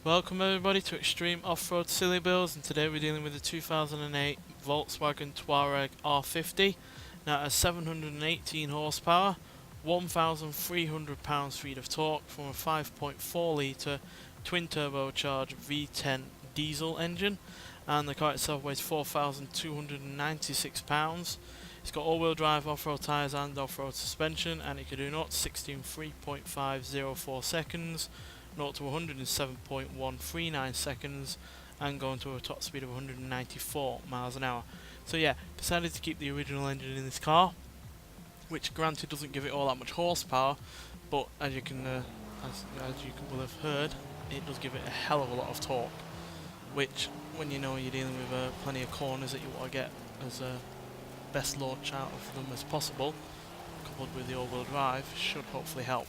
Welcome everybody to Extreme Off-Road Silly Bills, and today we're dealing with the 2008 Volkswagen Touareg R50. Now it has 718 horsepower, 1,300 pounds-feet of torque from a 5.4 litre twin turbocharged V10 diesel engine, and the car itself weighs 4,296 pounds. It's got all-wheel drive off-road tyres and off-road suspension, and it can do 0 to 60 in 3.504 seconds. 0 to 107.139 seconds, and going to a top speed of 194 miles an hour. So yeah, decided to keep the original engine in this car, which granted doesn't give it all that much horsepower, but as you can will have heard, it does give it a hell of a lot of torque, which when you know you're dealing with plenty of corners that you want to get as best launch out of them as possible, coupled with the all-wheel drive, should hopefully help.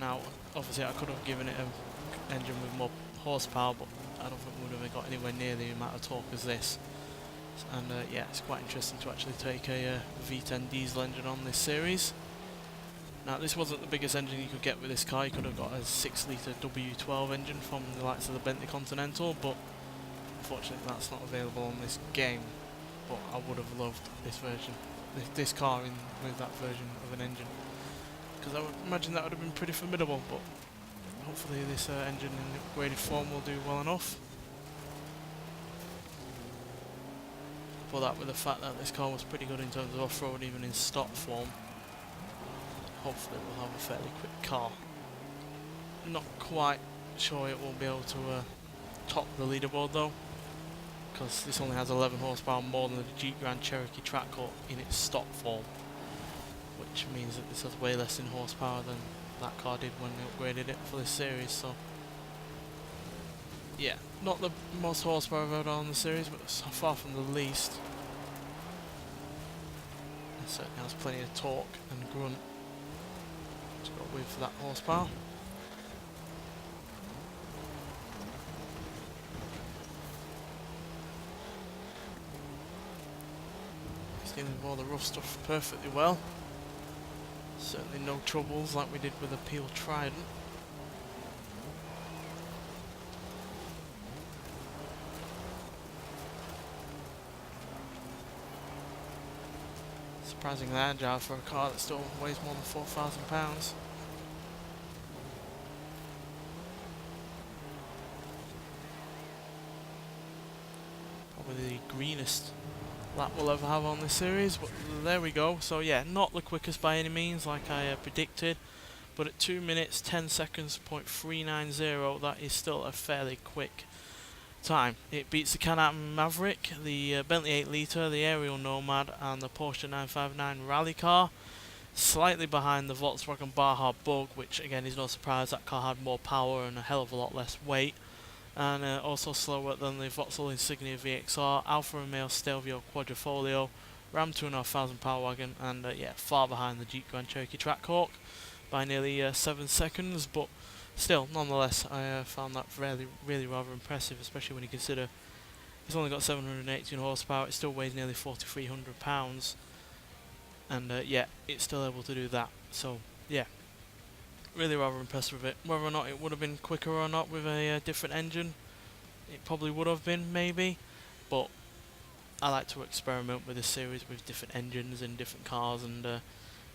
Now, obviously I could have given it an engine with more horsepower, but I don't think we would have got anywhere near the amount of torque as this. And yeah, it's quite interesting to actually take a V10 diesel engine on this series. Now, this wasn't the biggest engine you could get with this car. You could have got a 6 litre W12 engine from the likes of the Bentley Continental, but unfortunately that's not available on this game. But I would have loved this version, this car with that version of an engine, because I would imagine that would have been pretty formidable, but hopefully this engine in upgraded form will do well enough. Couple that with the fact that this car was pretty good in terms of off-road even in stock form, hopefully we'll have a fairly quick car. Not quite sure it will be able to top the leaderboard though, because this only has 11 horsepower more than the Jeep Grand Cherokee Trackhawk in its stock form, which means that this has way less in horsepower than that car did when they upgraded it for this series. So yeah, not the most horsepower I've had on the series, but so far from the least. It certainly has plenty of torque and grunt to go with that horsepower. It's dealing with all the rough stuff perfectly well. Certainly no troubles like we did with the Opel Trident. Surprisingly agile for a car that still weighs more than 4,000 pounds. Probably the greenest lap we'll ever have on this series, but there we go. So yeah, not the quickest by any means like I predicted, but at 2 minutes 10 seconds .390, that is still a fairly quick time. It beats the Can-Am Maverick, the Bentley 8 litre, the Ariel Nomad and the Porsche 959 rally car. Slightly behind the Volkswagen Baja Bug, which again is no surprise, that car had more power and a hell of a lot less weight. And also slower than the Vauxhall Insignia VXR, Alfa Romeo Stelvio Quadrifoglio, Ram 2,500 Power Wagon, and yeah, far behind the Jeep Grand Cherokee Trackhawk by nearly 7 seconds. But still, nonetheless, I found that really rather impressive, especially when you consider it's only got 718 horsepower. It still weighs nearly 4,300 pounds, and yeah, it's still able to do that. So yeah, really rather impressed with it. Whether or not it would have been quicker or not with a different engine, it probably would have been, maybe, but I like to experiment with this series with different engines and different cars, and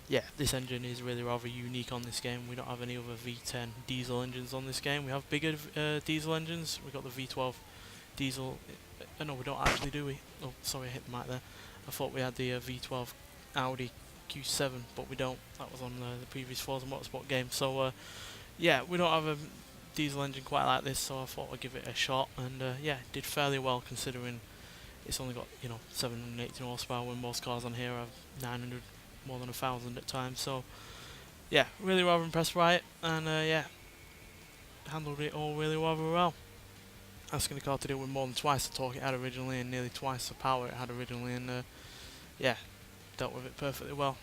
yeah, this engine is really rather unique on this game. We don't have any other V10 diesel engines on this game. We have bigger diesel engines. We've got the V12 diesel. No, we don't actually, do we? Oh, sorry, I hit the mic there. I thought we had the V12 Audi Q7, but we don't. That was on the previous Forza Motorsport game. So yeah, we don't have a diesel engine quite like this, so I thought I'd give it a shot, and yeah, it did fairly well considering it's only got 718 horsepower when most cars on here have 900, more than 1,000 at times. So yeah, really rather impressed by it, and yeah, handled it all really rather well. Asking the car to deal with more than twice the torque it had originally and nearly twice the power it had originally, and yeah, dealt with it perfectly well,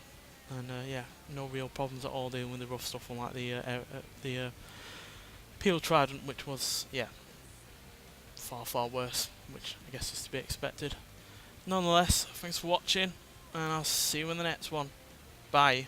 and yeah, no real problems at all dealing with the rough stuff, unlike the Opel Trident, which was, yeah, far worse, which I guess is to be expected. Nonetheless, thanks for watching, and I'll see you in the next one. Bye.